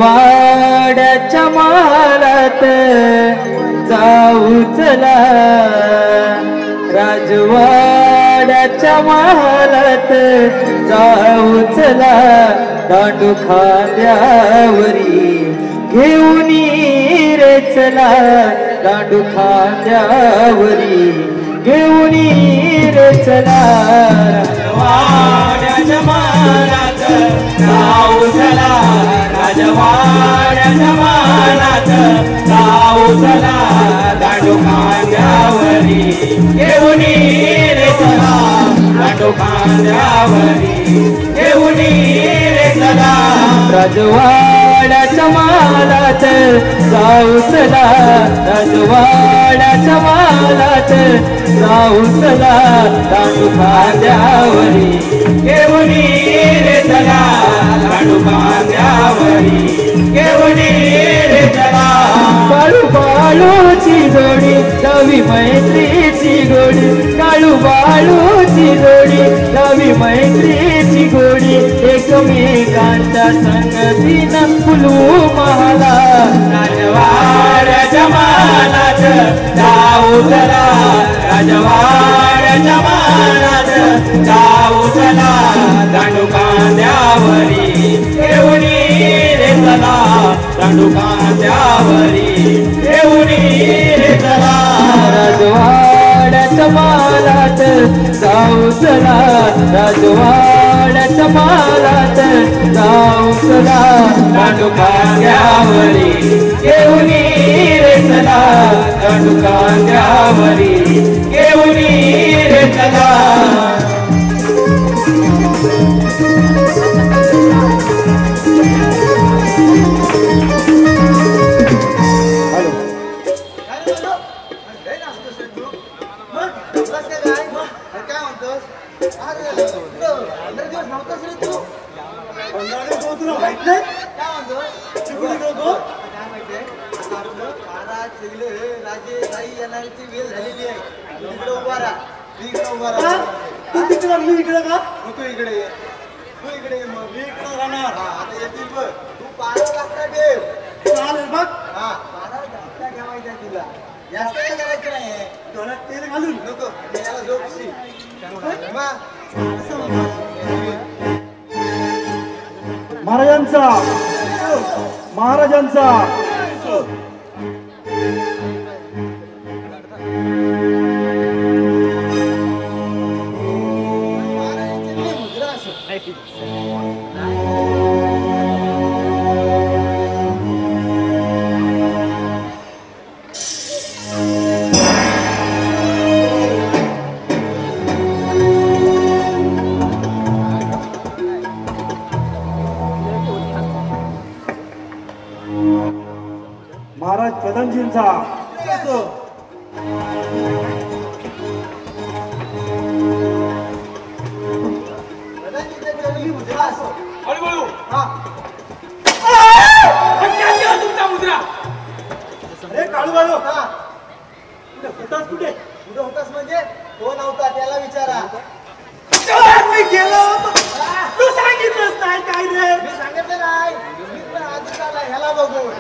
राजवाड्याच्या महालात जाऊ चला, राजवाड्याच्या महालात जाऊ चला, दांडू खांद्यावरी घेऊन रे चला, दांडू खांद्यावरी घेऊन रे चला, राजवाड्याच्या महालात जाऊ चला, राजवाड्याच्या महालात जाऊ चला, दांडू खांद्यावरी घेऊन रे चला, दांडू खांद्यावरी घेऊन रे चला, राजवाड्याच्या महालात जाऊ चला, राजवाड्याच्या महालात जाऊ चला, दांडू खांद्यावरी घेऊन रे चला, दांडू खांद्यावरी घेऊन रे चला, काळू बाळूची जोडी नवी मैत्रीची गोडी, काळू बाळूची जोडी नवी मैत्रीची गोडी, एकमेकांच्या संगतीनं फुलवू महाला, राजवाड्याच्या महालात जाऊ चला, राजवाड्याच्या महालात जाऊ चला, दांडू खांद्यावरी घेऊन रे चला, दांडू खांद्यावरी घेऊन रे चला, राजवाड्याच्या महालात जाऊ चला, राजवाड्याच्या महालात जाऊ चला, दांडू खांद्यावरी घेऊन रे चला, दांडू खांद्यावरी घेऊन रे चला. महाराजांचा महाराज कदमजींचा कुठे होतास म्हणजे तो नव्हता, त्याला विचारा. मी गेलो होतो, तू सांगितलंच नाही काय रे? मी सांगितलं नाही, मी पण आधीच आला ह्याला बघून.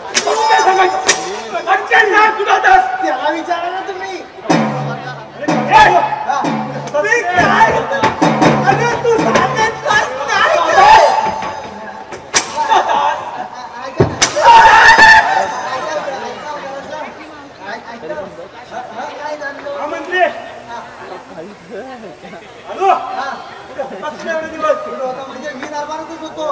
त्याला विचारा ना तुम्ही. अरे तू सांगितलंच नाही. मंत्री हॅलो, म्हणजे मी दरबारातच होतो.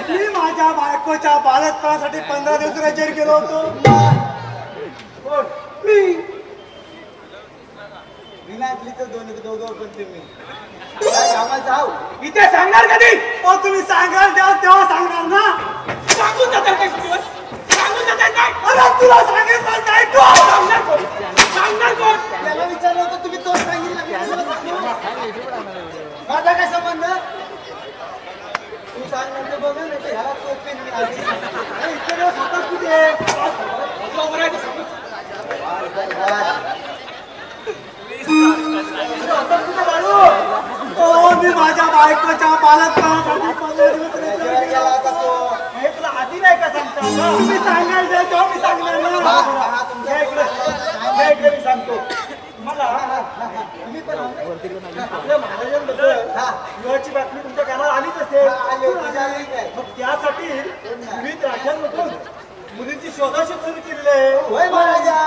मी माझ्या बायकोच्या बालकपणासाठी 15 दिवस रजेवर गेलो होतो. विनायकली तर दोघं पण तुम्ही कामात जाऊ. इथे सांगणार कधी? तुम्ही सांगाल तेव्हा सांगणार ना. सांगून जातात काय? सांगून जातात काय? अरे तुला सांगितलं नाही, तू सांगणार कोण? त्याला विचारलं होतं, तुम्ही तोच सांगितलं. माझा काय संबंध? तू सांग म्हणजे बघ ना, ह्याला तोपेन मी आधी. इतके दिवस होतात कुठे? होतात कुठे बाळू? मी माझ्या बायकोच्या बालकपणासाठी 15 दिवस त्याच्यावर गेला होता तो. हे तुला आधी नाही का सांगता तुम्ही सांगायला तेव्हा मी सांगणार ना हा, तुमच्या या इकडे मी सांगतो मला तुम्ही पण आपल्या महाराजांबद्दल विवाहाची बातमी तुमच्या कानावर आलीच असेल आली होती, झाली काय? मग त्यासाठी विविध राज्यांमधून मुलींची शोधाशोध सुरू केलेली आहे होय महाराजा.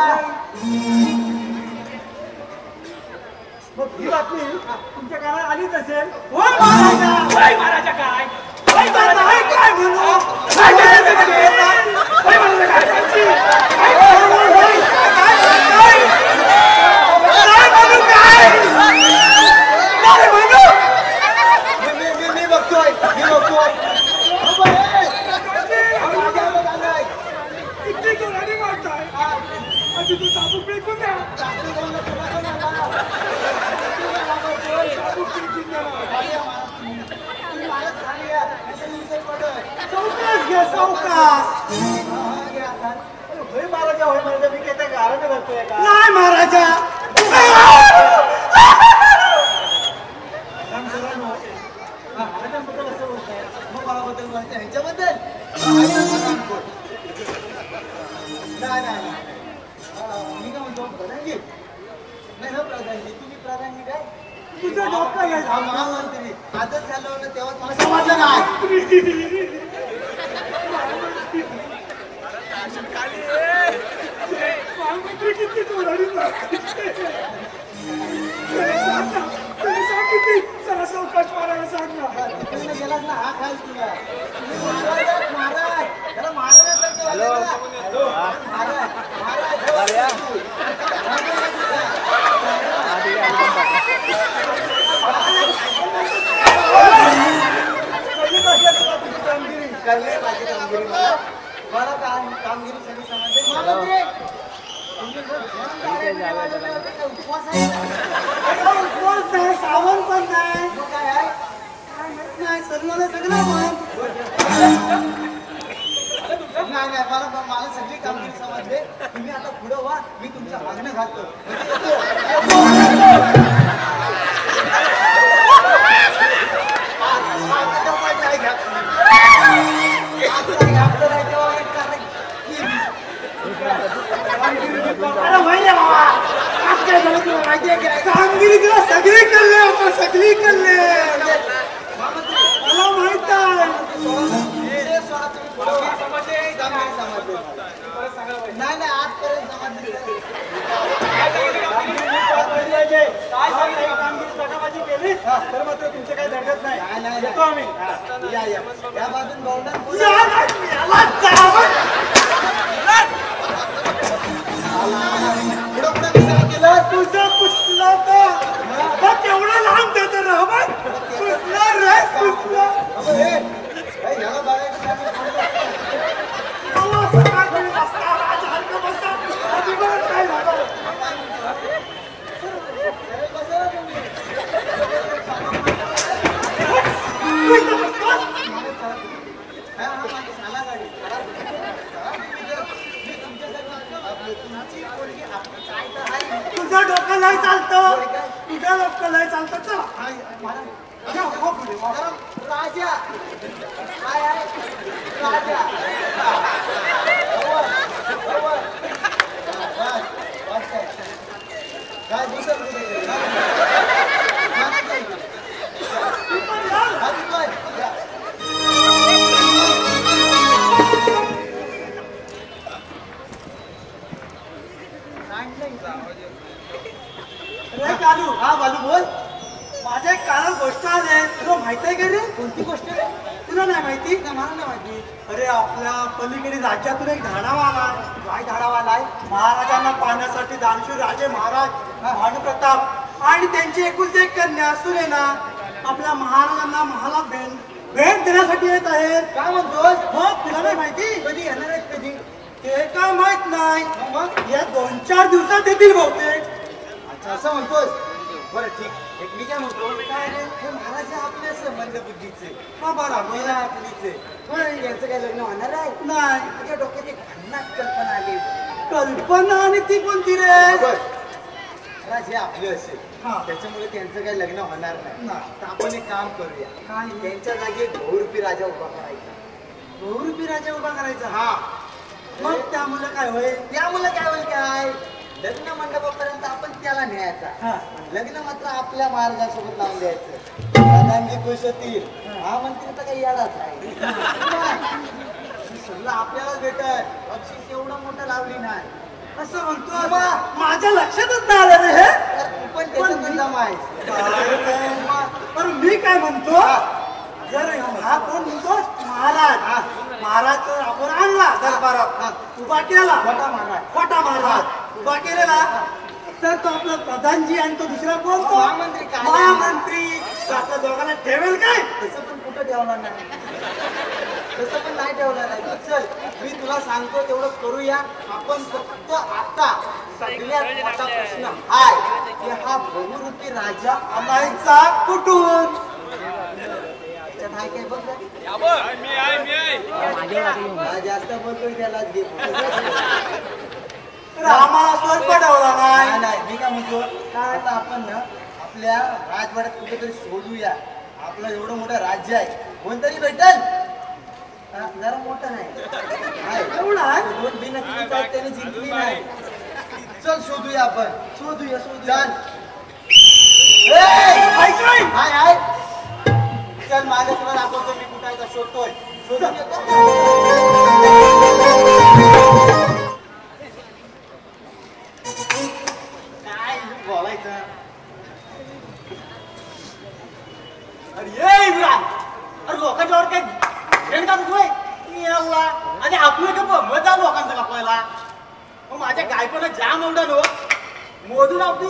मग ही बातमी तुमच्या कानावर आलीच असेल होय महाराजा होय महाराजा काय होय महाराजा काय म्हणू काय करायचं ते? होय महाराजा काय करायची? काय म्हणू? मी बघतोय. किती जोराने मारताय आधी तू साबूक फेकून द्या साबूक फेकून द्या चौकास घ्या चौकास होय महाराजा मी काय त्या गाराने भरतोय का नाही महाराजा महाराजांबद्दल असं बोलताय मग कोणाबद्दल बोलते? ह्यांच्याबद्दल? नाही. मी काय म्हणतो प्रधानजी नाही ना प्रधानजी तुम्ही प्रधानजी काय तुझं डोकं घ्यायचं महामंत्री आजच झालं होतं तेव्हा मला समजलं नाही. महामंत्री किती जोराने मारताय किती जरा चौकाश मारायला सांग ना तिकडनं गेलास ना हा खाल तुला. महाराज त्याला महाराजांसारखं वागायला. करले पाहिजे कामगिरी मला कामगिरी सगळी समजते. उपवास नाही सावण पण नाही काय आहे नाही सगळं सगळं नाही मला सगळी कामगिरी समजले. तुम्ही आता पुढं व्हा मी तुमच्या मागणं घालतो कामगिरी तुला सगळी कळले आपण सगळी कळले मला माहित आहे नाही आजपर्यंत कामगिरी केली तर मात्र तुमचं काही धडकत नाही येतो आम्ही या बाजून गौंडन तुझं पुसलं तर केवढं लांब देत राहत पुसलं रे पुसलं याला बघायचं काय झालं तुझं डोकं लय चालतं तुझं डोकं लय चालतं चला राजा काय आहे राजा काय दुसरं चालू हा बालू बोल माझ्या एक कानात गोष्ट आली तुला माहित आहे का रे कोणती गोष्ट आहे तुला नाही माहिती मला नाही माहिती अरे आपल्या पलीकडे राज्यातून एक धाडावा आला काय धाडावाला आहे महाराजांना पाहण्यासाठी दानशूर राजे महाराज भानुप्रताप आणि त्यांची एकुलती एक कन्या सुरेना आपल्या महाराजांना महालात भेट देण्यासाठी येत आहेत काय म्हणतोस हो तुला नाही माहिती कधी येणार आहेत कधी ते काय माहित नाही मग या 2-4 दिवसात येतील बहुतेक अच्छा असं म्हणतोस बरं ठीक एक मी काय म्हणतो काय रे हे महाराज आपले संबंध बुद्धीचे हा बरोबर मीरा आपलीचे पण यांचं काय लग्न होणार आहे नाही माझ्या डोक्यात एक भन्नाट कल्पना आली कल्पना आणि ती कोणती रे महाराज हे आपले असेल त्याच्यामुळे त्यांचं काही लग्न होणार नाही. तर आपण एक काम करूया, काय त्यांच्या जागी बहुरूपी राजा उभा करायचा. बहुरूपी राजा उभा करायचा? हा. मग त्यामुळे काय होईल? त्यामुळे काय होईल? काय लग्न मंडपापर्यंत आपण त्याला न्यायचा, लग्न मात्र आपल्या महाराजांसोबत लावून द्यायचं. प्रधानजी खुश होतील. हा मंत्री तर काही याडाच आहे. सगळं आपल्यालाच भेटत. बक्षीस एवढं मोठं लावली नाही. असं म्हणतो माझ्या लक्षातच नाही आलं रे हे. तू पण त्याच्यातच जमायस. पण मी काय म्हणतो, जर हा कोण म्हणतो महाराज, महाराज तर आपण आणला दरबारात, उभा केला खोटा महाराज उभा केलेला, तर तो आपला प्रधानजी आणि तो दुसरा कोण, तो महामंत्री, आपल्या दोघांना ठेवेल काय? तसं पण कुठं ठेवणार नाही, तसं पण नाही ठेवणार आहे. चल मी तुला सांगतो तेवढं करूया आपण. फक्त आता सगळ्यात मोठा प्रश्न आहे की हा बहुरूपी राजा आणायचा कुठून? त्याच्यात आहे काय बघ. जास्त बोलतोय त्यालाच घे. आम्हाला स्वर्प ठेवला नाही. नाही, मी काय म्हणतो, काय आता आपण ना आपल्या राजवाड्यात कुठेतरी शोधूया. आपलं एवढं मोठं राज्य आहे, कोणतरी भेटल जरा मोठं नाही एवढा दोन बिना त्याने जिंकली नाही. चल शोधूया आपण, शोधूया. हाय चल माझ्या तुला दाखवतो मी कुठे आहे, शोधतोय. शोधून येतो. काय बोलायचं? अरे ये इम्रान, अरे लोकांच्यावर काय घेण का तुझं आणि आपलं का मजा लोकांचा कापायला. मग माझ्या गायकोला जाम आवडा नो मोजून आपली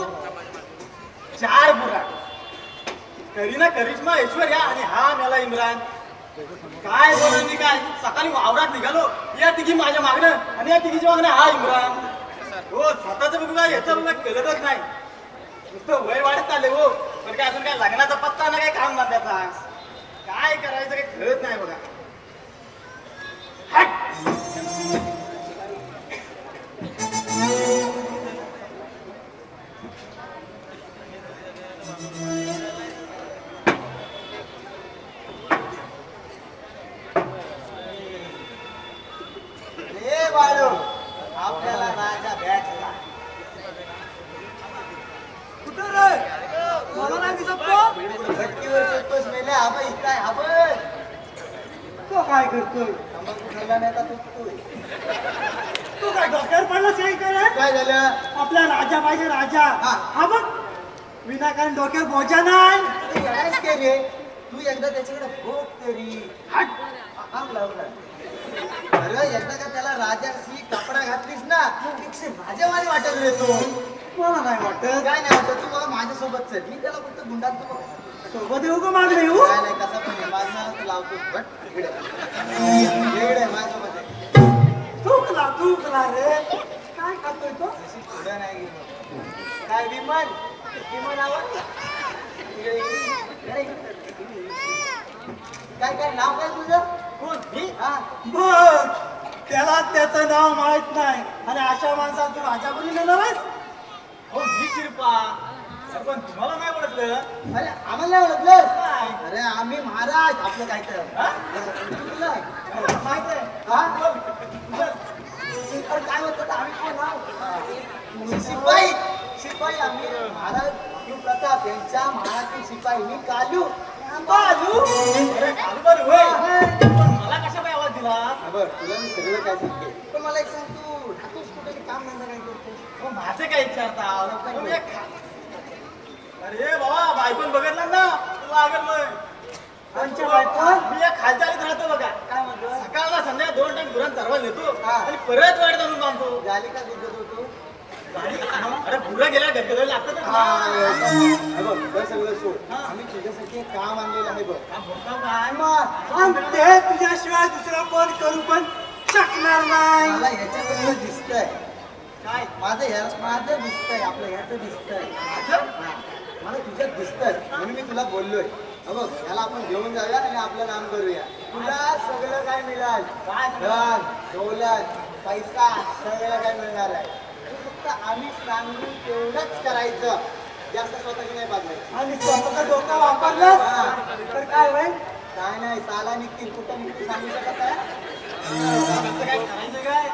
4 बुरा करीना करिश्मा ऐश्वर्या आणि हा मेला इम्रान. काय बोला मी काय, सकाळी वावरात निघालो, या तिघी माझ्या मागणं आणि या तिघीच्या मागणं हा इम्रान. हो स्वतःच बघू काय याचं बघा केलंच नाही, नुसतं वय वाढत चालले हो. पण काय अजून काय लग्नाचा पत्ता ना काय काम बांधायचा, काय करायचं काही कळत नाही बघा. बाळू आपल्याला राजा भेटला. कुठं रे? मला नाही दिसत तो. भटकीवर शोधतोस मेले. हा बाई काय, हा बघ तो काय करतोय? तंबाखू खाल्ला नाही का तुटतोय? तू काय डोक्यावर पडला काय काय? काय झालं? आपला राजा पाहिजे राजा. हा बघ विनाकारण डोक्यावर बोजा नाही. काय केले तू? एकदा त्याच्याकडे बघ तरी. काम लावला. अरे एकदा का त्याला राजाशी कपडा घातलीस ना, राजावानी वाटत रे तो. मला नाही वाटत. काय नाही वाटत. तू बघा माझ्यासोबत चल, मी त्याला फक्त गुंडात तू सोबत येऊ का मागणे येऊ? काय नाही, कसा पण आहे माझा लावतो. बट इकडे माझ्यासोबत आहे. चुकला रे. काय करतोय तो? पुढे नाही गेलो. काय विमान आवाज काय नाव काय तुझं? कोण? मी? हा बघ त्याला त्याचं नाव माहित नाही आणि अशा माणसाला तू राजा बोली नेणार आहेस? हो मी शिरपा. पण तुम्हाला नाही ओळखलं? अरे आम्हाला नाही ओळखलं. काय? अरे आम्ही महाराज आपलं काय तर माहित आहे. काय होतं आम्ही कोण आहोत? शिपाई आम्ही महाराज प्रताप यांच्या महाराष्ट्र शिपाई. मी कालू. अरे कालूबाई होय. मला कशा काय आवाज दिला? बरं तुला मी सगळं काय सांगते, पण मला एक सांग, तू राहतोस कुठे, काम धंदा काय करतो? माझे काय विचारता? अरे बाबा बायकोन बघितलं ना लागल मग. कोणच्या बायको? मी एक खालच्या आलीत राहतो बघा. काय म्हणतो? सकाळला संध्या 2 टाइम गुरांना चरवायला नेतो हा. आणि परत वाढत आणून बांधतो. झाली का दुध होतो? अरे गुरा गेल्या घरच्या लागतं सगळं सोड. आम्ही तुझ्यासाठी एक काम आणलेलं आहे बघ. काय मग ते तुझ्याशिवाय दुसरा कोण करू पण शकणार नाही. मला ह्याच्याकडनं दिसतंय. काय? माझं दिसतंय, आपलं ह्याचं दिसतंय. मला तुझ्यात दिसतंय म्हणून मी तुला बोललोय. बघ याला आपण घेऊन जाऊया आणि आपलं काम करूया. तुला सगळं काय मिळाल, धन दौलत पैसा सगळं काय मिळणार आहे. फक्त आम्ही सांगू तेवढंच करायचं. जास्त स्वतःची नाही बाजवायची. आणि स्वतःचा डोका वापरला तर काय होईल? काय नाही, साला निघतील, कुठं निघतील सांगू शकत आहे? काय करायचं काय?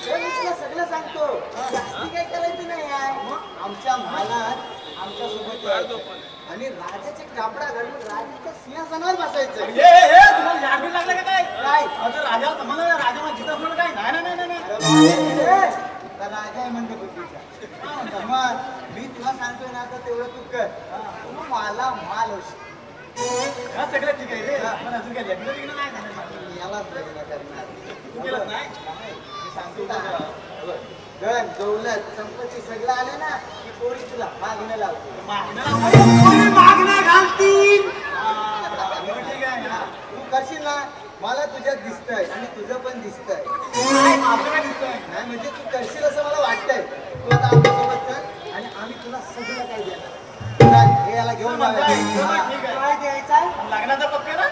मी तुला सगळं सांगतो, जास्ती काय करायचं नाही आहे. आमच्या महालात आमच्या सोबत यायचं आणि राजाचे कापडा घालून राजाच्या सिंहासनावर बसायचं. तुम्हाला जागीर लागलं का काय? काय राजाला समजलं राजा मला जिथं असलं काय? नाही नाही नाही नाही. राजा आहे म्हणते बुद्धीचा. मग मी तुला सांगतोय ना, आता तेवढं तू कर. तू मला माल होशील. सगळं ठीक आहे रे. पण अजून काय लग्न बिग्न नाही झालं. यालाच लग्न करणार. तू केलं नाही? मी सांगतो ना, धन दौलत संपत्ती सगळं आलं ना की पोरी तुला मागणं लावते. मागण्या घालतील. ठीक आहे. तू करशील ना, मला तुझ्यात दिसतंय आणि तुझं पण दिसतंय. आपलं काय दिसतंय? नाही म्हणजे तू करशील असं मला वाटतंय. तू आता आमच्यासोबत चल आणि आम्ही तुला सगळं काही देणार. हे याला घेऊन ठीक आहे. काय द्यायचं आहे? लग्नाचा पक्का ना?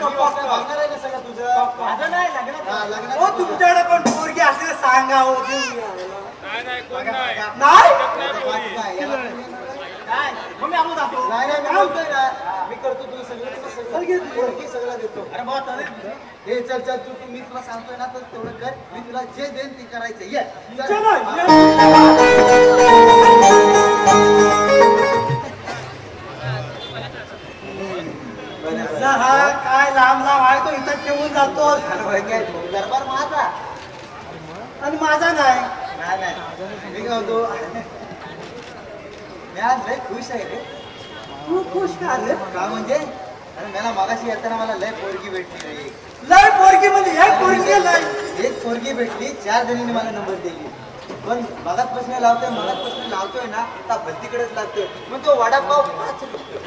बघणार आहे ना सगळं तुझं. माझं नाही लग्न. हा, लग्नाचं हो तुझं. तुमच्याकडे पण पोरगी असली तर सांगा हो. नाही कोण नाही नाही काय? याला कोणी येणार आहे? काय मग मी आलो जातो. नाही नाही, मी बोलतोय ना, मी करतो तुला सगळं, तुला सगळं पोरगी सगळं देतो. अरे भाऊ चालेल. हे चल चल, तू मी तुला सांगतोय ना, तर तेवढं कर. मी तुला जे देईन ते करायचं. ये चल. चला, बरं, हा काय लांब लांब आहे तो इथं ठेवून जातो. दरबार माझा आणि माझा नाही. नाही नाही, मी काय होतो, मी आज लय खुश आहे रे. तू खुश का रे? का म्हणजे, अरे मला मगाशी येताना मला लय पोरगी भेटली रे. लय पोरगी म्हणजे एक पोरगी लय. एक पोरगी भेटली, 4 जणींनी मला नंबर दिली. पण मगात प्रश्न लावतोय ना, आता भलतीकडेच लागतोय. मग तो वडापाव 5 रुपये.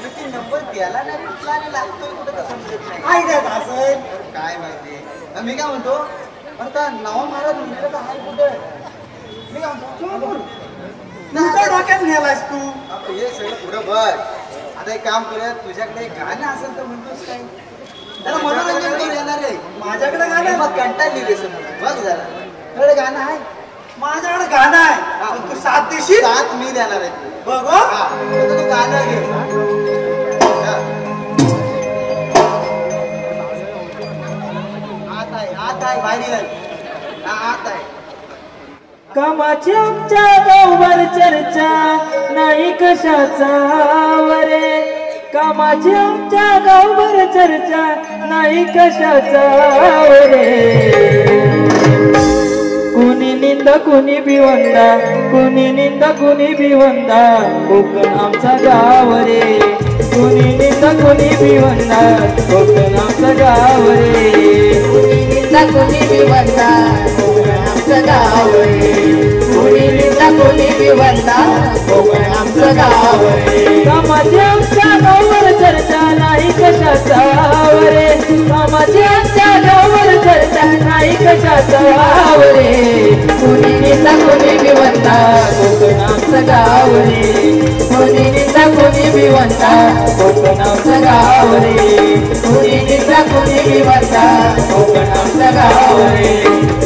मग ती नंबर द्यायला नाही कुठला आणि लागतोय कुठं तर समजत नाही. काय द्यायचं असेल? काय माहिती. मी काय म्हणतो, आता नाव महाराज म्हटलं तर हाय कुठं? मी काय म्हणतो, तुमच्या डोक्यात नेलायस तू. आता हे सगळं पुढं बघ. आता एक काम करूया, तुझ्याकडे एक गाणं असेल तर म्हणतोस काय? त्याला मनोरंजन करून येणार आहे. माझ्याकडे गाणं आहे. मग कंटाळली दिसत बघ जरा. तुझ्याकडे गाणं आहे? माझ्याकडे गाणं आहे. पण तू साथ देशील? 7 मी देणार आहे. बघ हो. हा, तर तू गाणं घे. हा. आत आहे बाहेर ये. हा, आत आहे. कामाची आमच्या गावभर चर्चा नाही कशाचा वरे. कामाची आमच्या गावभर चर्चा नाही कशाचा वरे. कुणी निंदा कुणी भिवंदा, कुणी निंदा कुणी भिवंदा, कोकण आमचा गाव रे. कुणी निंदा कुणी भिवंदा, कोकण आमचा गाव रे. कुणी निंदा कुणी भिवंदा, कोकण आमचं गाव रे. कुणी निंदा कुणी भिवंदा, कोकण आमचं गाव रे. कामाची आमच्या गावावर चर्चा नाही कशाचा रे. कामाची आमच्या गावावर चर्चा नाही कशाचा रे. कुणी निंदा कुणी भिवंदा, कोकण आमचं गाव रे. कुणी निंदा कुणी भिवंदा, कोकण आमचं गाव रे. कुणी निंदा कुणी भिवंदा, कोकण आमचं गाव रे.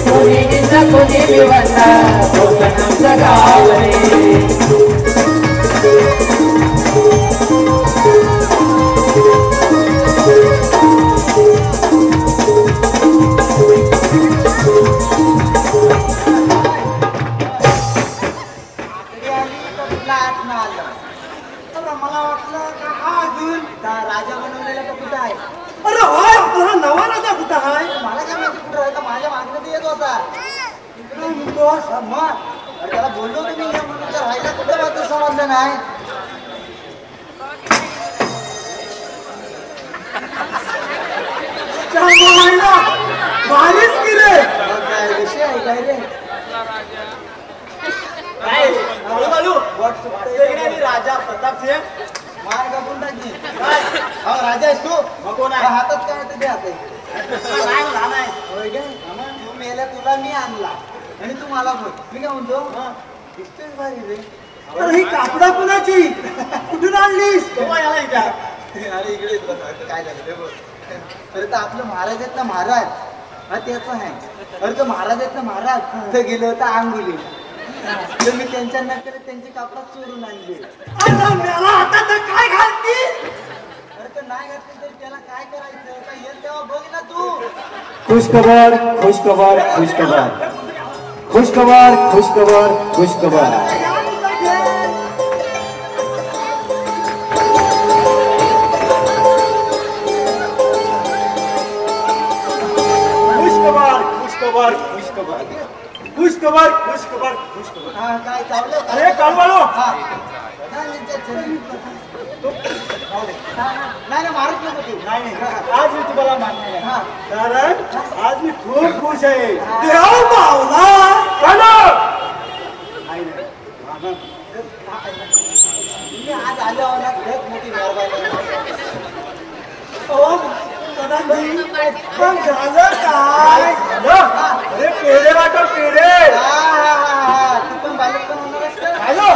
कुणी निंदा कुणी भिवंदा, कोकण आमचं गाव रे. मला वाटलं का हा अजून राजा बनवलेला तर कुठं आहे? अरे होय आपला नवा राजा कुठं आहे? मला काय माहिती कुठं आहे? का माझ्या मागण्यात येत होता. काय म्हणतोस? मग अरे त्याला बोललो तुम्ही या म्हणून, तर राहिला कुठं मात्र समजलं नाही. भारीच की रे. काय विषय आहे काय रे? काय बालू वाट सुटतंय. राजा प्रताप सिंह. मार कापून टाकली. काय हा, राजा आहेस तू? मग कोण हा, आहे? हातात काय ते हात आहे. नाही लहान आहे. होय काय? तू मेला, तुला मी आणला आणि तू मला बोल. मी काय म्हणतो, दिसतोय भारी रे. अरे ही कापडा कुणाची? कुठून आणलीस? याला विचार. अरे इकडे बघ, काय झालं ते बोल. अरे तर आपलं महाराज आहेत ना, महाराज हा त्याचं आहे. अरे तो महाराज आहेत ना, महाराज तर गेलं होतं अंगुली. तर मी त्यांच्या नकडे त्यांची कापड चोरून आणली. आता मला आता तर काय घालती? अरे तर नाही घातली तरी त्याला काय करायचं? काय येईल तेव्हा बघ ना तू. खुशखबर खुशखबर खुशखबर खुशखबर खुशखबर खुशखबर. खुशखबर खुशखबर खुशखबर खुशखबर खुशखबर. हा काय चावलं? अरे कालवालो. हा नाही ना मारत नको तू. नाही नाही आज मी तुम्हाला मान्य नाही. हा. कारण आज मी खूप खुश आहे. देव मावला. नाही नाही मामा. तुम्ही आज आले हो ना खूप मोठी मेहरबानी. ओ सदाजी पण झालं काय? अरे पेढे वाटो पेढे. तू पण बालक पण होणार आहेस का? हॅलो.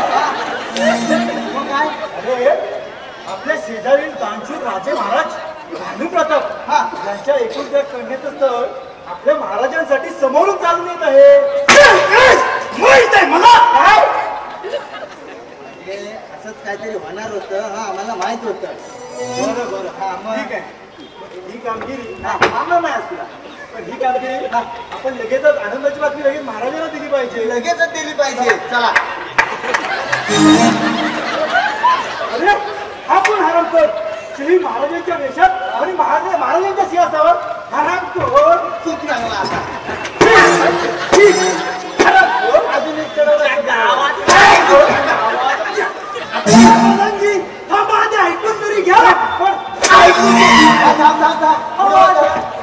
मग काय? अरे आपल्या शेजारील दानशूर राजे महाराज भानुप्रताप हा. यांच्या एकूण कन्येचं स्थळ आपल्या महाराजांसाठी समोरून चालून येत आहे. माहित आहे मला काय? हे असंच काहीतरी होणार होतं. हा मला माहित होतं. बरं बरं हा, मग? ठीक आहे. ही कामगिरी आम्हाला नाही असला पण ही कामगिरी आपण लगेचच आनंदाची बातमी लगेच महाराजांना दिली पाहिजे. लगेचच दिली पाहिजे. चला. अरे हा कोण हरामखोर? श्री महाराजांच्या वेशात आणि महाराजांच्या सिंहासनावर हरामखोर. खूप चांगला आता. हरामखोर अजून एक चढवला गावात. हा माझे ऐकून तरी घ्या. पण ऐकून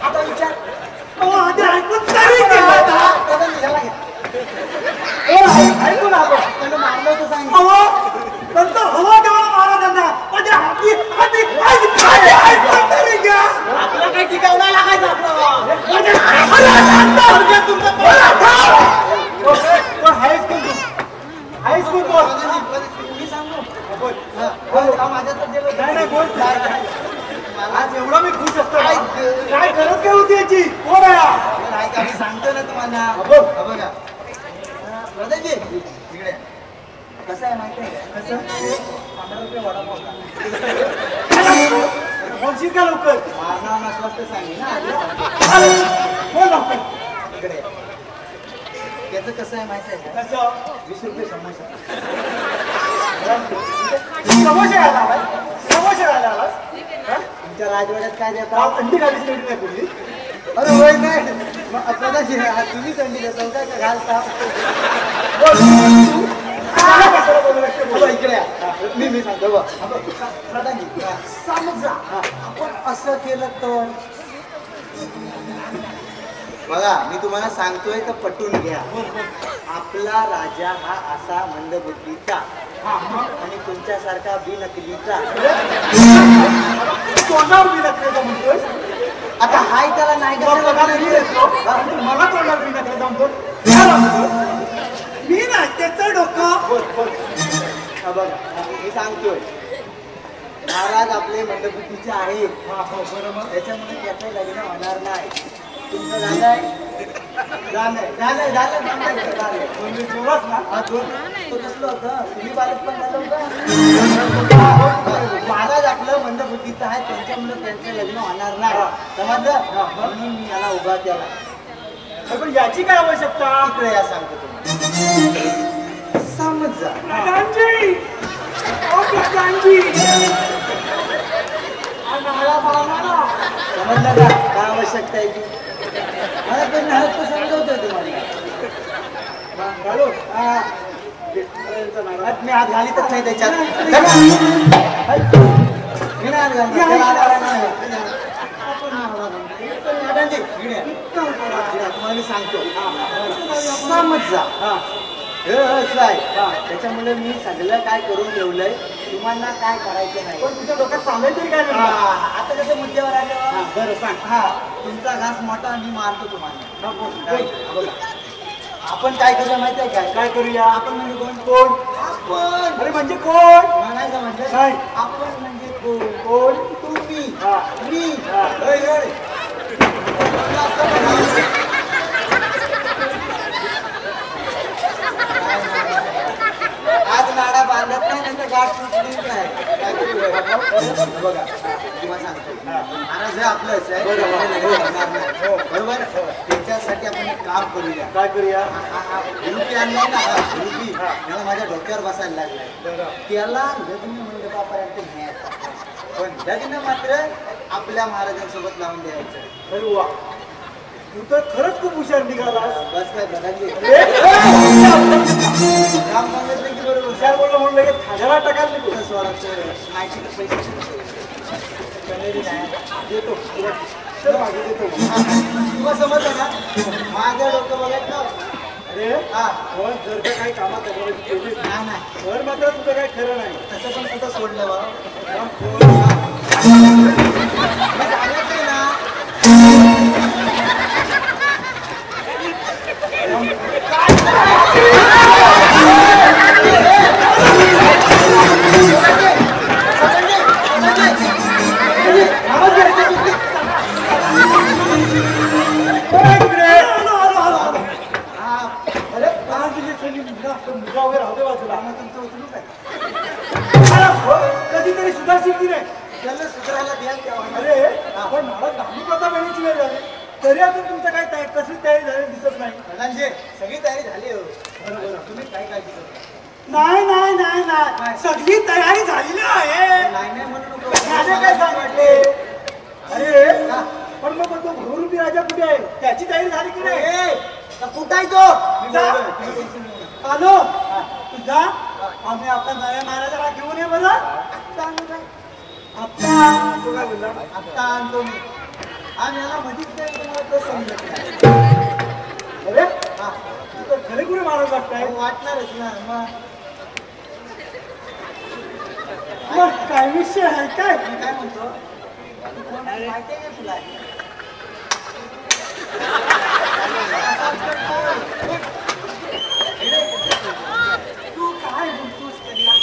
आता विचार. आधी ऐकून तरी घ्या. ऐकून आपण त्याला मारलं होतं सांग. नंतर हवा देवा महाराजांना माझ्या हाती हाती ऐकून तरी घ्या. आपलं काही टिकाव नाही लागायचं आपलं. हायस्कूल मी सांगू माझ्या तर दिलं. नाही नाही बोल. आज एवढा मी खुश असतो काय? काय गरज काय होती याची? कोण आहे हा? नाही का मी सांगतो ना तुम्हाला. बघ. बघा प्रधानजी इकडे कसं आहे माहिती आहे का? कसं 15 रुपये वडापाव का? बोलशील का लवकर? मारणार नसलास तर सांगेन ना आधी. बोल लवकर. इकडे त्याचं कसं आहे माहिती आहे का? कसं 20 रुपये समोसा. समोसे घाला आलास? समोसे घाला आलास? हा? तुमच्या राजवाड्यात काय देतात? गाव अंडी खाली सोडली नाही पूर्वी. अरे होय नाही. मग प्रधानजी तुम्ही थंडी देतो काय का घालता? मला कशाला बोलू लागते? बघा इकडे या. मी सांगतो बघ. प्रधानजी समजा आपण असं केलं तर. बघा मी तुम्हाला सांगतोय तर पटून घ्या. आपला राजा हा असा मंदबुद्धीचा आणि तुमच्यासारखा बिनकलीचा. तोंडावर मी नकलेचा म्हणतोय. आता हाय त्याला नाही बघा, का? मी येतो. मला तोंडावर मी नकलेचा म्हणतो. मी ना त्याचं डोकं. हा बघा मी सांगतोय महाराज आपले मंदबुद्धीचे आहेत. त्याच्यामुळे त्याचं लग्न होणार नाही. तुमचं झालंय झालंय म्हणजे जेव्हाच ना हा तो कसलं होतं. तुम्ही बालक पण झालं होतं. महाराज आपलं मंदबुद्धीचं आहे. त्यांच्यामुळे त्यांचं लग्न होणार नाही. समजलं म्हणून मी याला उभा केला. पण याची काय आवश्यकता? इकडे या सांगतो तुम्हाला. समजा प्रधानजी, ओ प्रधानजी. समजलं का काय आवश्यकता आहे ती? मला पण नाही तर समजवतोय तुम्हाला. घालू. मी हात घालीतच नाही त्याच्यात. मी नाही हात घालणार. त्याला हात घालायला नाही. मॅडमजी, इकडे या. तुम्हाला मी सांगतो. समजा असं आहे. त्याच्यामुळे मी सगळं काय करून ठेवलंय. तुम्हाला काय करायचं नाही. पण तुझ्या डोक्यात चाललंय तरी काय नाही? आता कसं मुद्द्यावर आलं. बरं सांग. हा तुमचा घास मोठा मी मारतो तुम्हाला. बघा आपण काय करूया माहिती आहे काय? काय करूया? आपण म्हणजे कोण? आपण. अरे म्हणजे कोण? मला नाही समजलं. नाही. आपण म्हणजे कोण? कोण? तुम्ही हा. मी. हा. होय, होय. काय बघा तुम्हाला सांगतो महाराज हे आपलंच आहे बरोबर त्याच्यासाठी आपण एक काम करूया. काय करूया? झुलपी आणलाय ना हा झुलपी मला माझ्या डोक्यावर बसायला लागलाय. त्याला लग्न मंडपापर्यंत न्यायचा पण लग्न मात्र आपल्या महाराजांसोबत लावून द्यायचं. अरे वा तू तर खरंच खूप हुशार निघालास. बस काय बघायची काम सांगितलं की बरोबर हुशार बोललं म्हणून लगेच हजारा टाकायला नको. कसं स्वराचं माहिती तर पैसे कनेरी नाही देतो चल मागे देतो. तुला समजलं ना माझं डोकं बघायचं. अरे हा पण जर का काही कामात केलीस नाही नाही तर मात्र तुझं काही खरं नाही. तसं पण कुठं सोडलं बा कधीतरी सुधारशील की नाही? त्याला सुधारायला द्या तेव्हा. अरे आपण महाराज धार्मिक प्रथा वेळेची वेळ झाली तरी अजून तुमचं काही कसली तयारी झाली दिसत नाही. प्रधानजी सगळी तयारी झाली हो. बरोबर तुम्ही काय काळजी करता? नाही नाही नाही नाही सगळी तयारी झालेली आहे. नाही नाही म्हणू नको. माझे काय सांगितले? अरे पण मग तो बहुरूपी राजा कुठे आहे? त्याची तयारी झाली की नाही? कुठं आहे तो? जा. आलो तू जा. आम्ही आपल्या नव्या महाराजाला घेऊन ये बरं. आता तू काय बोलला? आत्ता आणतो मी. आम्ही याला मधीच नाही तुम्हाला तो समजत नाही. अरे तू तर खरे कुठे महाराज वाटताय? वाटणारच ना मग काय विषय आहे काय? मी काय म्हणतो तू कोण आहे माहिती आहे का तुला? तू काय बोलतोस कन्या?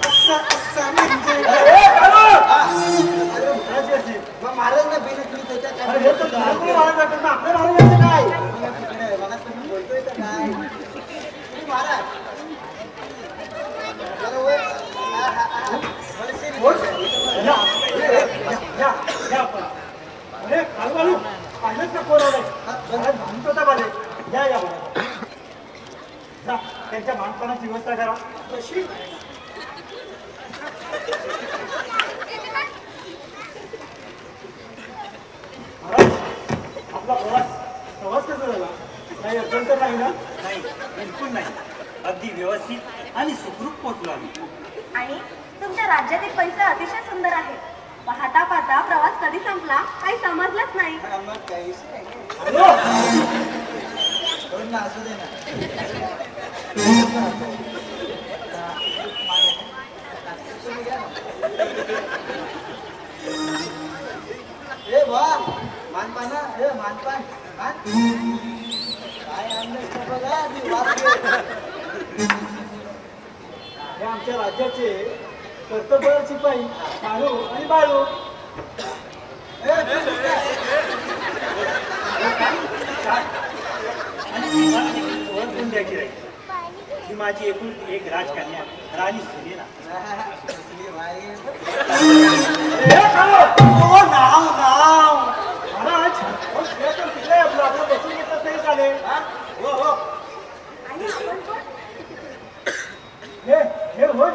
असं म्हणजे अरे महाराज असेल. मग महाराजांना बेनकली त्याच्या अरे हे तर खरे कुठे महाराज वाटत ना आपल्या महाराजांचं काय? बघा तुम्ही बोलतोय तर काय तुम्ही महाराज बरोबर. अरे कालवालू पाहिलंच ना कोण आलंय? म्हणतो होता बाले या या मला जा त्यांच्या मानपानाची व्यवस्था करा. कशी महाराज आपला प्रवास कसा झाला? काही अडचण तर नाही ना? नाही बिलकुल नाही. अगदी व्यवस्थित आणि सुखरूप पोहोचलो आम्ही. आणि तुमच्या राज्यातील परिसर अतिशय सुंदर आहे. पाहता पाहता प्रवास कधी संपला काही समजलंच नाही. मग काही विषय नाही. हॅलो सोड ना असू दे ना. ए बा मानपान हे मानपान काय आणलं बघा मी वाचले. हे आमच्या राज्याचे कर्तव्य शिपाई काळू आणि बाळू. आणि ओळख करून द्यायची राहील. ही माझी एकूण एक राजकन्या राणी सुनेला. नाव नाव महाराज तिकडे आपलं बसून येतच नाही चालेल. हो हो आणि आपण कोण? हे होय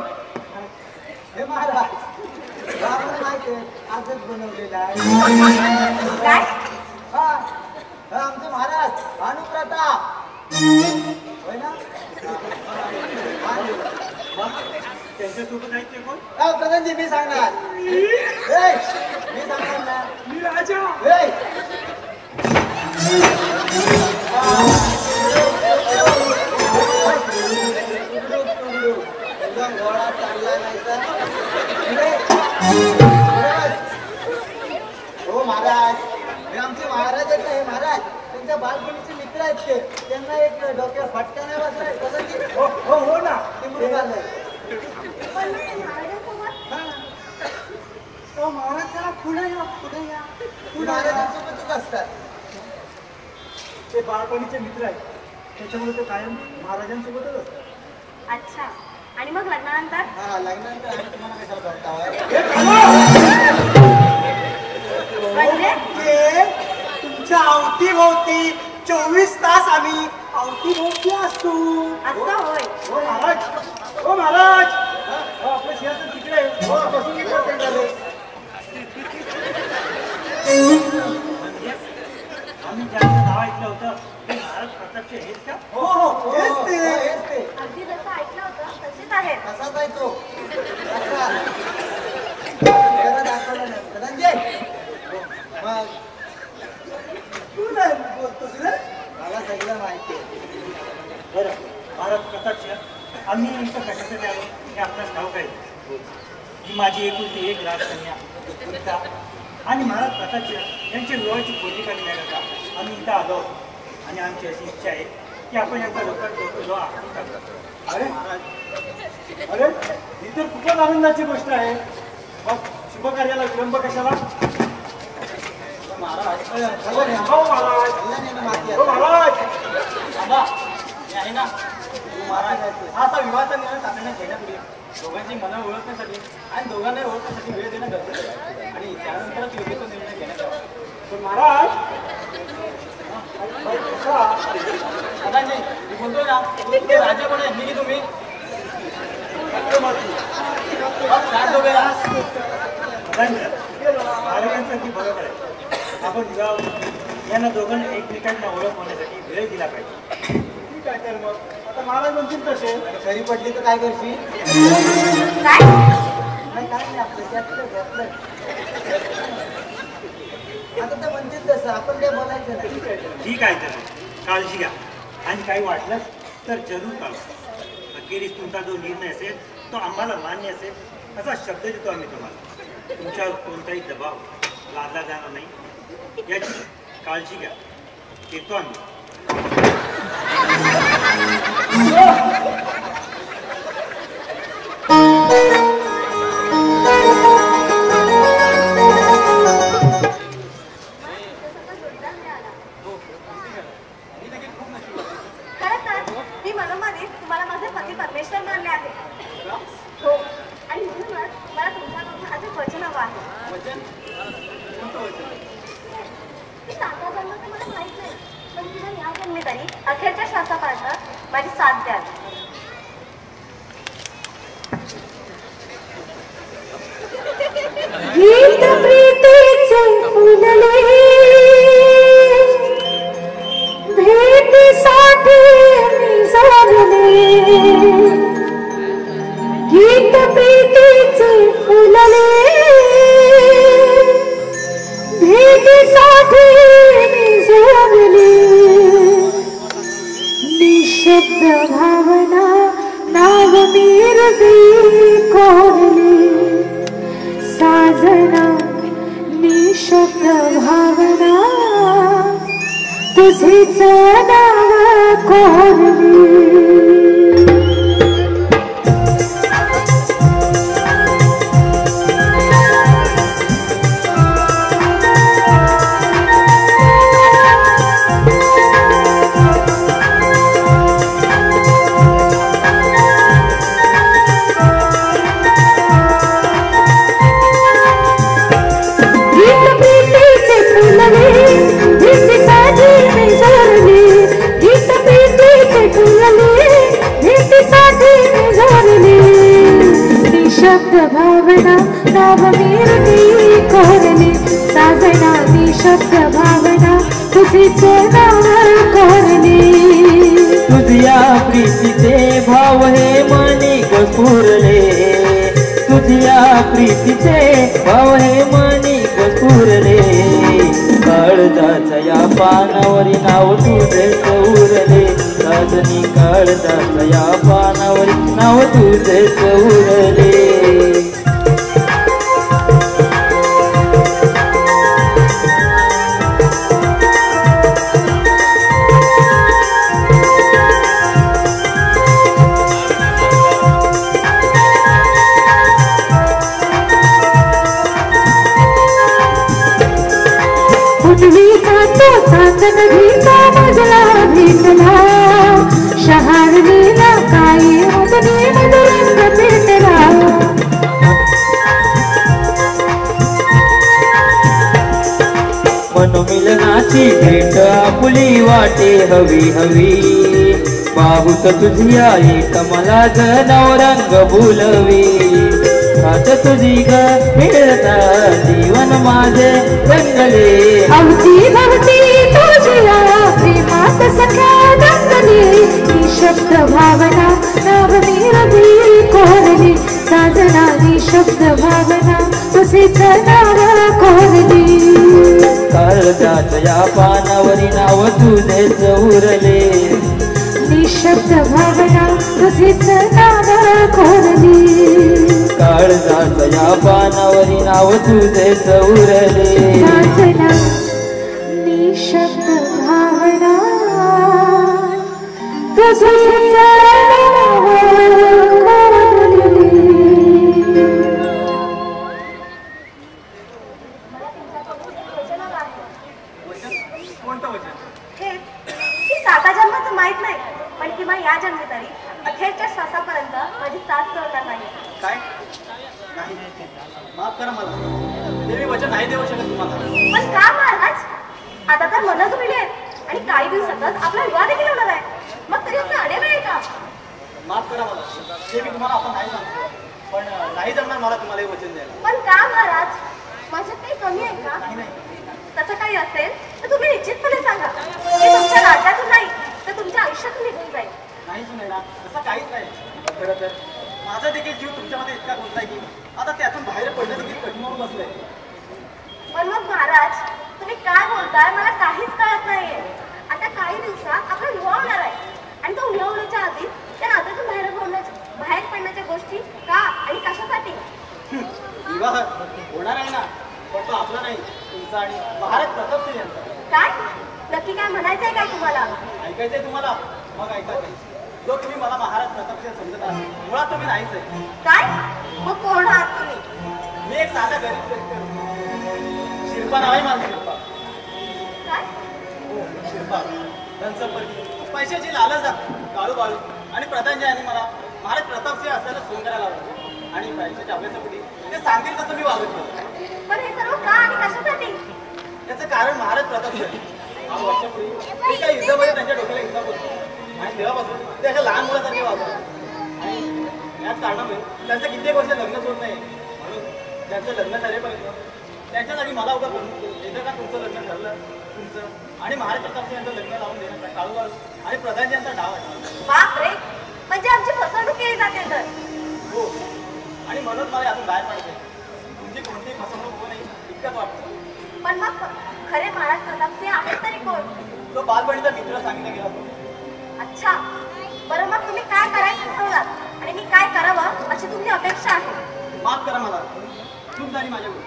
हे महाराज आम्हाला माहिती आहे आजच बनवलेला आहे. काय? हा आमचे महाराज भानुप्रताप होय ना? त्यांच्यासोबत आहेत ते कोण? प्रधानजी मी सांगणार. मी सांगणार ना. मी राजा. एकदम घोडा चालला नाही तर हो महाराज हे आमचे महाराज आहेत ना. हे महाराज त्यांच्या बालपणीचे मित्र आहेत ते. त्यांना एक डोक्यावर फटका नाही बसलाय. प्रधानजी हो ना ते म्हणून आलंय. पण महाराजांसोबत महाराज त्याला पुढे या महाराजांसोबतच असतात. ते बाळपणीचे मित्र आहेत त्याच्यामुळे ते कायम महाराजांसोबतच असतात. अच्छा आणि मग लग्नानंतर हा लग्नानंतर आम्ही तुम्हाला कशाला करता म्हणजे ते तुमच्या अवतीभोवती 24 तास आम्ही अवतीभोवती असतो. असं होय. हो महाराज, हो महाराज, हो आपलं सिंहासन तिकडे आहे. हो बसून इकडे झाले. आम्ही ज्यांचं नाव ऐकलं होतं ते महाराज प्रतापचे हेच का? हो हो हेच ते. अगदी जसं ऐकलं होतं तसेच आहेत. कसाच आहे तो कसा जरा दाखवलं नाही धनंजय. मग तू नाही बोलतोस रे. मला सगळं माहिती आहे. बरं महाराज प्रतापचे आम्ही इथं कशासाठी आलो हे आपल्याला ठाऊक आहे. ही माझी एकुलती एक राजकन्या सुनीता आणि महाराज प्रतापचे यांची विवाहाची बोलणी करण्याकरता आम्ही इथं आलो आहोत. आणि आमची अशी इच्छा आहे की आपण यांचा लोकांचा विवाह आपण करतो. अरे अरे ही तर खूपच आनंदाची गोष्ट आहे. मग शुभ कार्याला विलंब कशाला? महाराज हो महाराज, माहिती हो महाराज. बाबा मी आहे ना. तू महाराज हा असा विवाहाचा निर्णय तातडीने घेण्यापूर्वी दोघांची मनं ओळखण्यासाठी आणि दोघांना ओळखण्यासाठी वेळ देणं गरजेचं आहे आणि त्यानंतरच योग्य तो निर्णय घेण्यात यावा. पण महाराज कसा? आता नाही मी बोलतोय ना तुम्ही राजा कोण आहे मी की तुम्ही काय दोघे महाराजांचं अगदी बरोबर आहे. आपण विवाह यांना दोघांना एकमेकांना ओळख होण्यासाठी वेळ दिला पाहिजे. ठीक आहे तर मग आता महाराज म्हणतील तसे. खरी पडली तर काय करशील? काय नाही काय नाही आपलं त्यातलं आता तर म्हणतील तसं आपण काय बोलायचं नाही. ठीक आहे तर काळजी घ्या आणि काही वाटलंच तर जरूर कळवा. अखेरीस तुमचा जो निर्णय असेल तो आम्हाला मान्य असेल असा शब्द देतो आम्ही तुम्हाला. तुमच्यावर कोणताही दबाव लादला जाणार नाही याची काळजी घ्या. येतो आम्ही. खरं तर मी मनोमध्येच तुम्हाला माझे पती परमेश्वर मानले आहे. हो आणि म्हणूनच मला तुमच्याकडून अजून वचन हवं आहे. वचन कोणतं वचन? ती साता जन्म तर मला माहित नाही पण तुला या जन्मी तरी अखेरच्या श्वासापर्यंत माझी साथ द्याल. गीत प्रीतीचे फुलले भेटीसाठी निसरले. गीत प्रीतीचे फुलले भेटीसाठी निसरले. निशब्द भावना नाव मिरवी कोरली. साजना निशब्द भावना तुझीच नाव कोरली. भावना नाव मिरवी कोरली. साजना निशब्द भावना तुझीच नाव कोरली. तुझ्या प्रीतीचे भाव हे मनी स्फुरले. तुझ्या प्रीतीचे भाव हे मनी स्फुरले. काळजाच्या या पानावरी नाव तुझेच उरले. साजनी काळजाच्या या पानावरी नाव तुझेच उरले. उजवीचा तो चांदण घीचा मजला भेटला. शहारलीला काही मधुरी मधुरंग पेटला मनोमिलनाची भेट आपुली वाटे हवी हवी पाहूत तुझी आई मला नवरंग बोलवी हात तुझी ग मिळता जीवन माझे रंगले अवती भवती तुझ्या प्रेमात सख्या रंगली निशब्द भावना नाव निरधी कोरली साजनानी शब्द भावना तुझीच नाव कोरली काळजाच्या या पानावरी नाव तुझेच उरले निशब्द भावना तुझीच नाव कोरली काळजाच्या या पानावरी नाव तुझेच उरले साजना निशब्द भावना तुझीच नाव कोरली कोणतं वचन? हे की साता जन्माचं माहित नाही पण किंवा या जन्मी तरी अखेरच्या श्वासापर्यंत माझी साथ सोडणार नाही. काय नाही माफ करा मला देवी वचन नाही देऊ शकत तुम्हाला. पण का महाराज? आता तर मनच मिळेल आणि काही दिवसातच आपला विवाह देखील होणार आहे. मग तरी असं अडे वेळ का? माफ करा मला देवी तुम्हाला आपण नाही सांगतो पण नाही जमणार मला तुम्हाला हे वचन द्यायला. पण का महाराज? माझ्यात काही कमी आहे का? नाही नाही तसं काही असेल तर तुम्ही निश्चितपणे सांगा. मी तुमच्या राज्यातून नाही तर तुमच्या आयुष्यातून निघून जाईल. नाही सुनेला तसं काहीच नाही. खरं तर माझा देखील जीव तुमच्यामध्ये इतका गुंतलाय की आता त्यातून बाहेर पडणं देखील कठीण होऊन बसलंय. पण मग महाराज तुम्ही काय बोलताय मला काहीच कळत नाहीये. आता काही दिवसात आपला विवाह होणार आहे आणि तो विवाह होण्याच्या आधी त्या नात्यातून बाहेर पडण्याच्या गोष्टी का आणि कशासाठी? विवाह होणार आहे ना पण तो आपला नाही तुमचा आणि महाराज प्रताप यांचा. काय नक्की काय म्हणायचंय काय तुम्हाला? ऐकायचंय तुम्हाला? मग ऐकायचंय. जो तुम्ही मला महाराज प्रताप समजत आहात मुळात तुम्ही नाहीच आहे. काय मग कोण आहात तुम्ही? मी एक साधा गरीब शेतकरी. शिरपा नाव आहे माझं शिरपा. काय हो शिरपा धनसंपत्ती पैशाची लालच काळू बाळू आणि प्रधानजी यांनी मला महाराज प्रतापसिंह असल्याला फोन करायला लावला आणि पैशाच्या अभ्यासापुढे ते सांगतील कसं मी वागत होतो. पण हे सर्व का आणि कशासाठी? याचं कारण महाराज प्रतापसिंह 5 वर्षापूर्वी एका युद्धामध्ये त्यांच्या डोक्याला युद्ध होतो आणि तेव्हापासून ते अशा लहान मुलासारखे वागतात आणि याच कारणामुळे त्यांचं कित्येक वर्ष लग्न होत नाही म्हणून त्यांचं लग्न झालेपर्यंत त्यांच्या जागी मला उभं करून एकदा का तुमचं लग्न ठरलं तुमचं आणि महाराज प्रतापसिंह यांचं लग्न लावून देण्याचा काळूबाळू आणि प्रधानजी यांचा डाव आहे. बाप रे म्हणजे आमची फसवणूक केली जाते तर. हो आणि म्हणून मला यातून बाहेर पडायचं तुमची कोणतीही फसवणूक होऊ नये इतकंच वाटतं. पण मग खरे महाराज प्रतापसिंह आहेत तरी कोण? तो बालपणीचा मित्र सांगितलं गेला होता. अच्छा बरं मग तुम्ही काय करायचं ठरवलात आणि मी काय करावं अशी तुमची अपेक्षा आहे? माफ करा मला चूक झाली माझ्याकडून.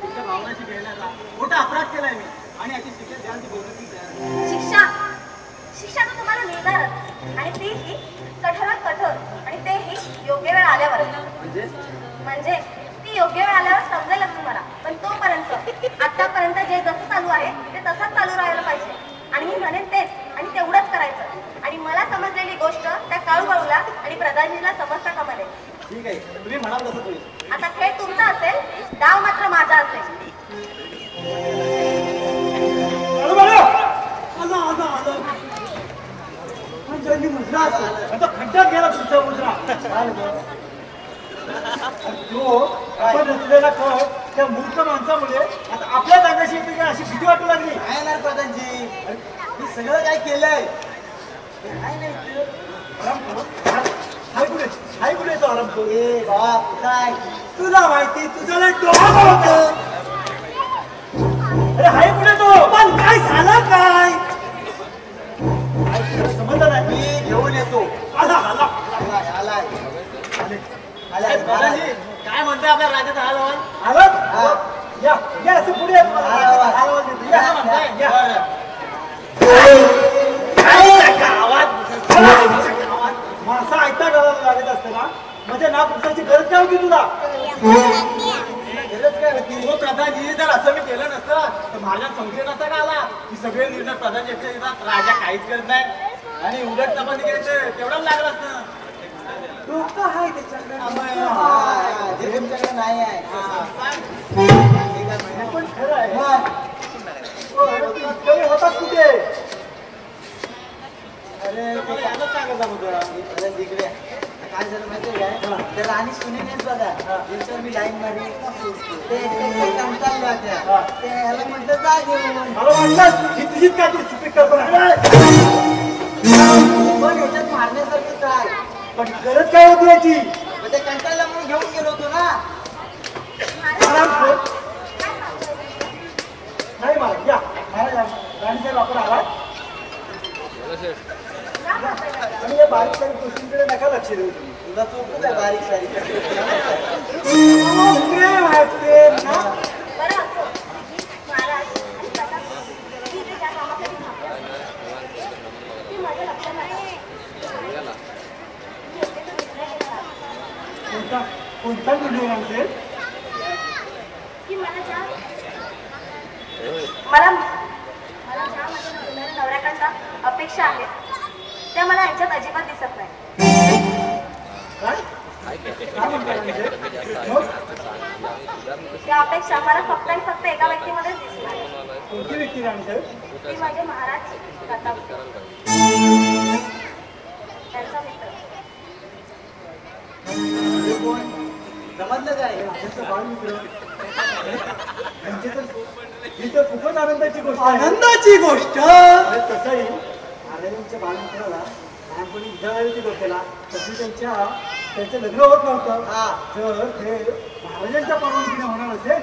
तुमच्या भावनाशी खेळण्याचा मोठा अपराध केलाय मी आणि याची शिक्षा द्यायची बोलण्याची तयार आहे. शिक्षा शिक्षा तर तुम्हाला मिळणारच आणि तीही कठोरात कठोर आणि तेही योग्य वेळ आल्यावर. म्हणजे ती योग्य वेळ आल्यावर समजेलच तुम्हाला. पण तोपर्यंत आतापर्यंत जे जसं चालू आहे ते तसंच चालू राहायला पाहिजे आणि मी म्हणेन तेच आणि तेवढंच करायचं. आणि मला समजलेली गोष्ट त्या काळूबाळूला आणि प्रधानजीला समजता कामा नये. ठीक आहे तुम्ही म्हणाल तसं होईल. आता खेळ तुमचा असेल डाव मात्र माझा असेल. खड्ड्यात गेला तुमचा मुद्रा तो आपण रचलेला कळ त्या मूर्ख माणसामुळे आता आपल्या अंगाशी येते का अशी भीती वाटू लागली. काय ना प्रधानजी मी सगळं काय केलंय हाय कुठे तो आराम तो ए बाप काय तुला माहिती तुझ्याला डोळा होत. अरे हाय कुठे तो पण काय झालं काय समजलं नाही. मी घेऊन येतो. आला आला आलाय प्रधानजी काय म्हणतोय आपल्या राज्याचा हाल हवाल? आलं या या असं पुढे या तुम्हाला. आवाज देतो. या या. म्हणताय? या. गावात माणसं ऐकता डोळ्याला लागत असते ना म्हणजे ना पुढची गरज काय होती तुला. गरज काय होती? हो प्रधानजी जर असं मी केलं नसतं तर माझ्या संशय नसता का आला की सगळे निर्णय प्रधानजी एकटे घेतात राजा काहीच करत नाही. आणि उलट तपासणी करायचं तेवढं लागलं असतं. डोकं आहे त्याच्याकडे तुमच्याकडे नाही आहे पण खरं आहे होतात कुठे? अरे यालाच सांगत होतं अरे तिकडे काय झालं माहितीये काय त्या राणी सुनीनेच बघा त्यांच्यावर मी लाईन मारली ते काम चाललं होत्या ते ह्याला म्हटलं जा घेऊन मला वाटलं ही तुझीच काय ती चुकी कल्पना पण ह्याच्यात मारण्यासारखं काय पण गरज काय होती याची? मग ते कंटाळला म्हणून घेऊन गेलो होतो ना नाही मला या मला राणीचा वापर आला आणि या बारीक सारीक गोष्टींकडे नका लक्ष देऊ तुम्ही. तुला चोखच आहे बारीक सारीक प्रेम आहे प्रेम ना. बरं असो महाराज आणि प्रताप मी जे ज्या कामासाठी थांबले ते माझ्या लक्षात नाही. कोणता निर्णय असेल की मला ज्या माझ्या नवऱ्याकडच्या अपेक्षा आहेत त्या मला यांच्यात अजिबात दिसत नाही. त्या अपेक्षा मला फक्त आणि फक्त एका व्यक्तीमध्येच दिसणार. कोणती व्यक्ती राणीसाहेब? ती माझे महाराज प्रताप त्यांचा मित्र. समजलं काय ही तर खूपच आनंदाची गोष्ट आहे. आनंदाची गोष्ट तसंही महाराजांच्या बालमित्राला लहानपणी विद्यालयाची डोक्याला तशी त्यांचं लग्न होत नव्हतं. जर ते महाराजांच्या परवानगीने होणार असेल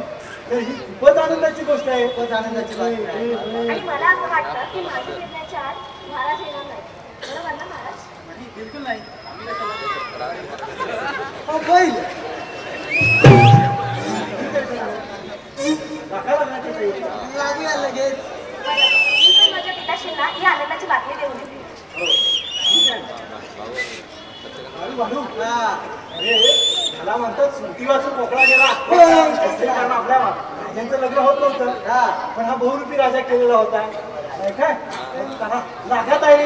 तर ही खूपच आनंदाची गोष्ट आहे. खूपच आनंदाची गोष्ट आहे. आणि मला असं वाटतं की माझी निर्णयाच्या आत महाराज येणार नाही. बरोबर ना महाराज? बिलकुल नाही. बैल लागूया लगेच मी पण माझ्या पिताश्रींना ही आनंदाची बातमी देऊन देते. अरे मला म्हणतात सुट्टी वाचून मोकळा गेला. कारण आपल्या राजांचं लग्न होत नव्हतं पण हा बहुरूपी राजा केलेला होता नाही काय लागात आहे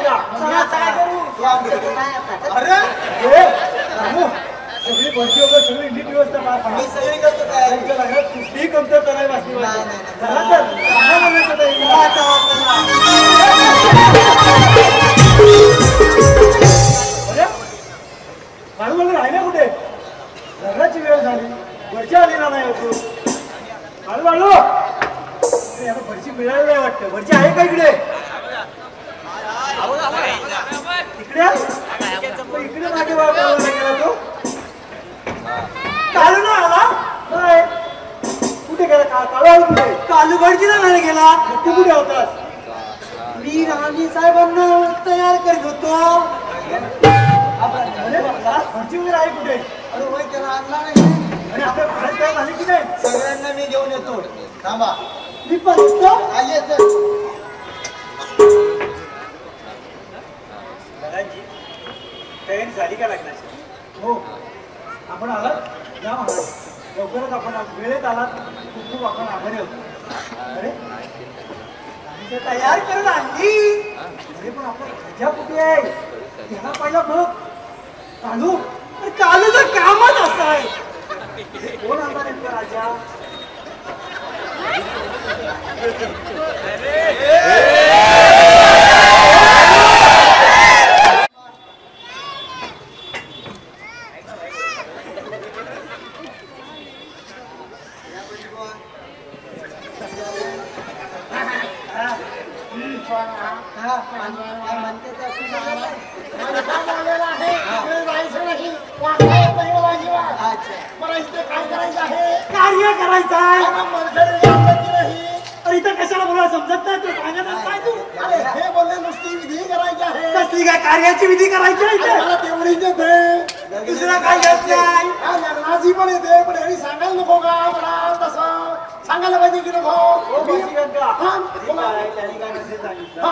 सगळी भरती वगैरे सगळी इंडियन व्यवस्था पार मी सगळी करतो काय त्यांच्या लग्नात कुठलीही कमतरता नाही वाचली बाळू राहिल्या कुठे? लग्नाची वेळ झाली वरची आलेला नाही होतो. बाळू आता वरची मिळाली नाही वाटतं. वरची आहे का इकडे? इकडे इकडे मागे गेला तो कालू ना आला नाही. कुठे गेला काळू? कुठे कालू गडजीला नाही गेला. तू कुठे होतास? मी राणी साहेबांना तयार करत होतो. वरची वगैरे आहे कुठे? अरे वय त्याला आणला नाही आणि आपल्या भारत काय झाली की नाही? सगळ्यांना मी घेऊन येतो. थांबा मी पण येतो. दादाजी तयारी झाली का लग्नाची? हो आपण आलात या महाराज. लवकरच आपण वेळेत आलात. खूप खूप आपण आभारी होतो. अरे तयार करून आणली. अरे पण आपला राजा कुठे आहे? त्याला पहिला बघ. कालू कालूचं कामच असं आहे. कोण आला नेमका राजा? कार्य करायचं आहे. अरे इथं कशाला बोलायला समजत नाही. तू सांगत काय तू? हे बोलले नुसती विधी करायची आहे. कसली काय कार्याची विधी करायची आहे इथे? मला तेवढीच येते. दुसरं काय घेत नाही. लग्नाची पण येते पण यांनी सांगायला नको का मला तसं सांगायला पाहिजे की नको. त्यांनी काय नसेल सांगितलं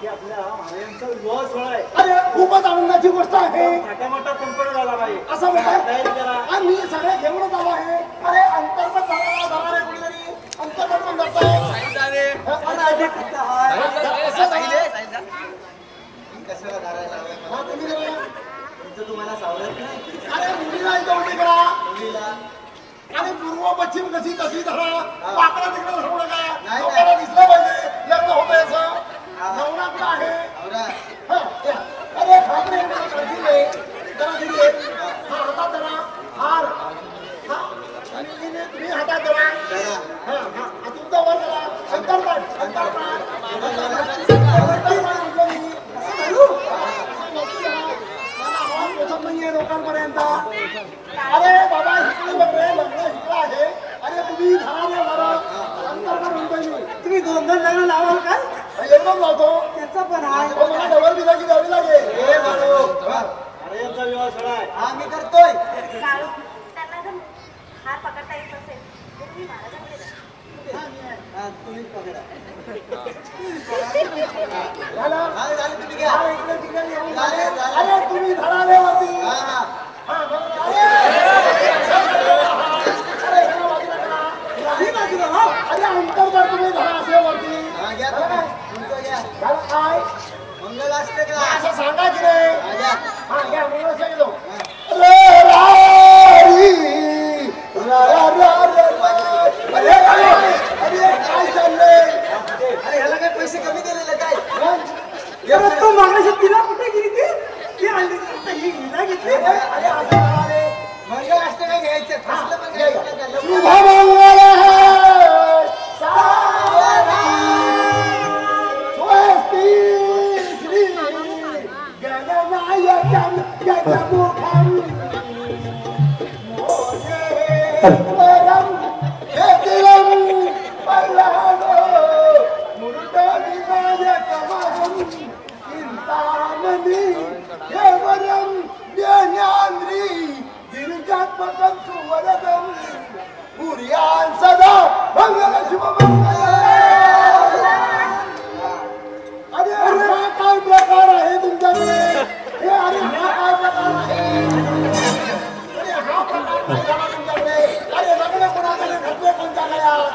की आपल्या महाराजांचा विवाह सोहळा आहे. अरे खूपच आनंदाची गोष्ट आहे. मोठा मोठा संपन्न झाला पाहिजे. असं म्हणतात तयारी करा. आणि मी सगळे घेऊनच आलो आहे. अरे अंतर्मत जाणार आहे कुणीतरी अंतर्मत पण करताय. कशाला पश्चिम कशी तशी धरा पाकळा तिकडे धरू नका नाही. लोकांना दिसलं पाहिजे लग्न होतंय असं नवरा कुठं आहे नवरा. हा, या. अरे ठाकरे काळजी नाही जरा घरी ये. हा हातात धरा हार हा आणि तुम्ही हातात धरा हा हा तुमचा वर करा शंकरपाठ लोकांपर्यंत अरे बाबा इकडे बघ लग्न इकडं आहे अरे तुम्ही घराने शंकरपाठ म्हणतोय मी तुम्ही दोन दोन लग्न लावाल का एकदम लावतो त्याचा पण आहे तो मला डबल दिला की द्यावी लागेल हे बाबू अरे यांचा विवाह सगळा आहे हा मी करतोय काळू त्यांना जर हार पकडता येत असेल तर तुम्ही महाराजांकडे जा. हा तुम्हीच पकडा झालं हा झालं तुम्ही घ्या हा, इकडे तिकडे येऊन झाले, झाले. अरे तुम्ही धरा रे वरती हा हा हा, बरोबर. अरे ही बाजूला हो अरे अंतर जर तुम्ही धरा असे वरती हा घ्या तुम्ही तुमचं घ्या झालं काय मंगल असते का असं सांगा की रे हा घ्या हा घ्या मी असं गेलो रे रारी रा रा रा रा रा. अरे काय चाललंय अरे ह्याला काय पैसे कमी दिलेले काय अरे तू मागाशी तिला कुठे गेली ती आणली ही हिला घेतली अरे असं करा रे मंगल असते काय घ्यायचं ठसलं पण घ्यायचं का? शुभ मंगल स्वस्ति श्री गणनायकं गजमुखं मोरेश्वरं हेतिलं पल्लवो मूर्तविनायकमहं चिन्तामणि केवलं ज्ञानान्द्री गिरिजात्मकं सुवरदं पुर्यान् सदा मंगल शुभ मंगल अरे हा काय प्रकार आहे तुमच्याकडे हे अरे हा काय प्रकार आहे अरे हा प्रकार काय झाला तुमच्याकडे अरे लग्न कोणाकडे घडले कोणत्या काळात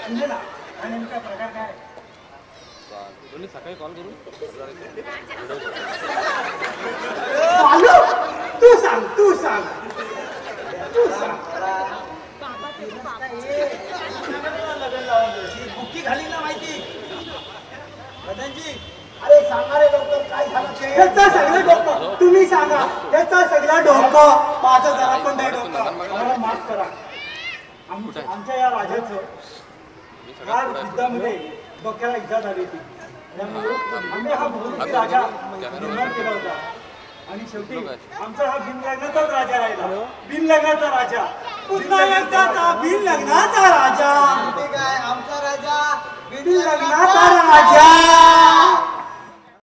म्हणजे ना हा नेमका प्रकार काय आहे? चालू तू सांग तू सांग बुक्की घाली ना माहिती मदनजी अरे सांगा रे डॉक्टर काय झालं ते ह्याचा सगळं डोकं तुम्ही सांगा ह्याचा सगळं डोकं माझं जरा पण नाही डोकं मला माफ करा आमच्या या राजाचं या युद्धामध्ये डोक्याला इजा झाली होती त्यामुळे आम्ही हा बहुरूपी राजा निर्माण केला होता आणि शेवटी आमचा हा बिनलग्नाचाच राजा राहिला बिनलग्नाचा राजा पुन्हा एकदाचा बिन लग्नाचा राजा ठीक आहे आमचा राजा बिन लग्नाचा राजा